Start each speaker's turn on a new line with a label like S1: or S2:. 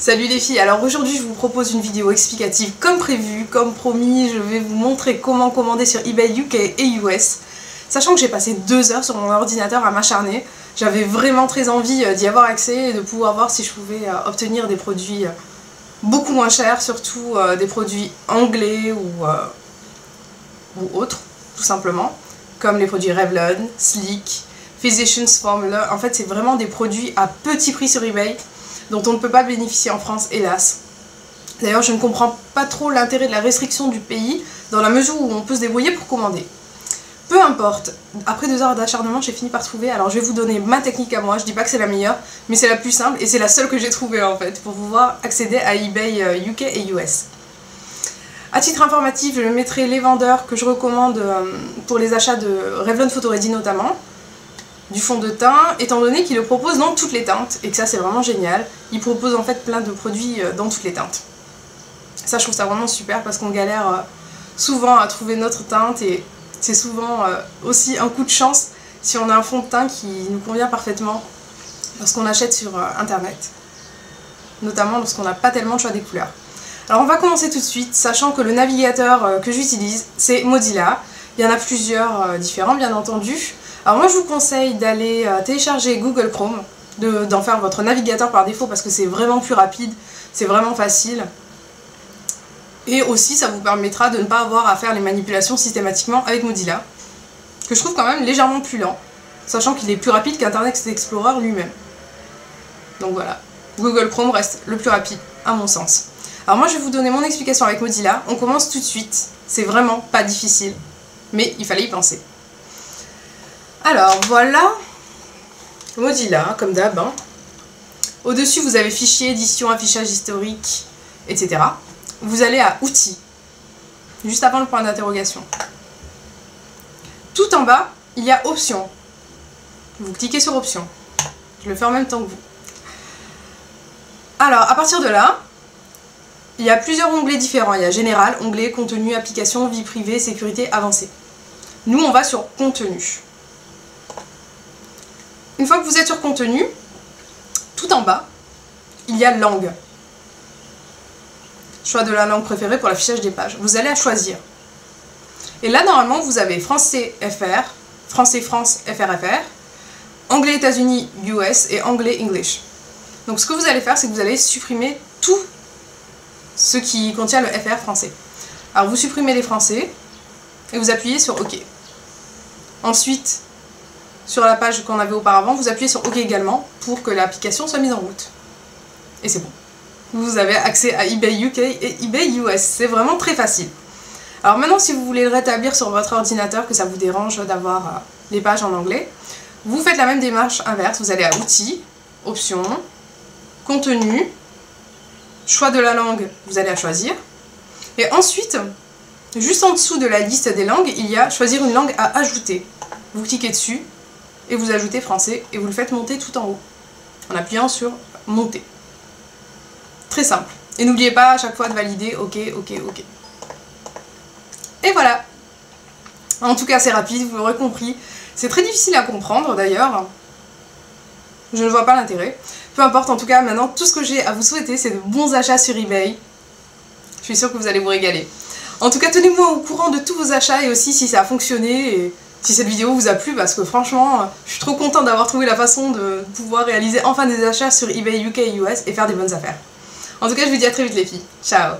S1: Salut les filles, alors aujourd'hui je vous propose une vidéo explicative comme prévu, comme promis, je vais vous montrer comment commander sur eBay UK et US. Sachant que j'ai passé 2 heures sur mon ordinateur à m'acharner, j'avais vraiment très envie d'y avoir accès et de pouvoir voir si je pouvais obtenir des produits beaucoup moins chers, surtout des produits anglais ou autres, tout simplement, comme les produits Revlon, Sleek, Physicians Formula. En fait c'est vraiment des produits à petit prix sur eBay, dont on ne peut pas bénéficier en France, hélas. D'ailleurs, je ne comprends pas trop l'intérêt de la restriction du pays, dans la mesure où on peut se débrouiller pour commander. Peu importe, après 2 heures d'acharnement, j'ai fini par trouver. Alors je vais vous donner ma technique à moi, je dis pas que c'est la meilleure, mais c'est la plus simple et c'est la seule que j'ai trouvée en fait, pour pouvoir accéder à eBay UK et US. A titre informatif, je mettrai les vendeurs que je recommande pour les achats de Revlon Photo Ready notamment, du fond de teint, étant donné qu'il le propose dans toutes les teintes, et que ça c'est vraiment génial. Il propose en fait plein de produits dans toutes les teintes. Ça je trouve ça vraiment super parce qu'on galère souvent à trouver notre teinte et c'est souvent aussi un coup de chance si on a un fond de teint qui nous convient parfaitement lorsqu'on achète sur internet. Notamment lorsqu'on n'a pas tellement le choix des couleurs. Alors on va commencer tout de suite, sachant que le navigateur que j'utilise c'est Mozilla. Il y en a plusieurs différents bien entendu. Alors moi je vous conseille d'aller télécharger Google Chrome, d'en faire votre navigateur par défaut parce que c'est vraiment plus rapide, c'est vraiment facile. Et aussi ça vous permettra de ne pas avoir à faire les manipulations systématiquement avec Mozilla, que je trouve quand même légèrement plus lent, sachant qu'il est plus rapide qu'Internet Explorer lui-même. Donc voilà, Google Chrome reste le plus rapide à mon sens. Alors moi je vais vous donner mon explication avec Mozilla, on commence tout de suite, c'est vraiment pas difficile, mais il fallait y penser. Alors voilà, Mozilla, comme d'hab. Hein. Au-dessus, vous avez fichier, édition, affichage historique, etc. Vous allez à Outils, juste avant le point d'interrogation. Tout en bas, il y a Options. Vous cliquez sur Options. Je le fais en même temps que vous. Alors, à partir de là, il y a plusieurs onglets différents. Il y a Général, onglet, Contenu, Application, Vie privée, Sécurité, Avancée. Nous, on va sur Contenu. Une fois que vous êtes sur Contenu, tout en bas, il y a Langue. Choix de la langue préférée pour l'affichage des pages. Vous allez à Choisir. Et là, normalement, vous avez Français FR, Français France FRFR, Anglais États-Unis US et Anglais English. Donc ce que vous allez faire, c'est que vous allez supprimer tout ce qui contient le FR français. Alors vous supprimez les français et vous appuyez sur OK. Ensuite, sur la page qu'on avait auparavant, vous appuyez sur OK également pour que l'application soit mise en route. Et c'est bon. Vous avez accès à eBay UK et eBay US. C'est vraiment très facile. Alors maintenant, si vous voulez le rétablir sur votre ordinateur, que ça vous dérange d'avoir les pages en anglais, vous faites la même démarche inverse. Vous allez à Outils, Options, Contenu, Choix de la langue, vous allez à Choisir. Et ensuite, juste en dessous de la liste des langues, il y a Choisir une langue à ajouter. Vous cliquez dessus. Et vous ajoutez français et vous le faites monter tout en haut en appuyant sur monter. Très simple. Et n'oubliez pas à chaque fois de valider OK, OK, OK. Et voilà. En tout cas c'est rapide, vous l'aurez compris. C'est très difficile à comprendre d'ailleurs. Je ne vois pas l'intérêt. Peu importe, en tout cas maintenant tout ce que j'ai à vous souhaiter c'est de bons achats sur eBay. Je suis sûre que vous allez vous régaler. En tout cas tenez-moi au courant de tous vos achats et aussi si ça a fonctionné et si cette vidéo vous a plu, parce que franchement, je suis trop contente d'avoir trouvé la façon de pouvoir réaliser enfin des achats sur eBay UK et US et faire des bonnes affaires. En tout cas, je vous dis à très vite les filles. Ciao!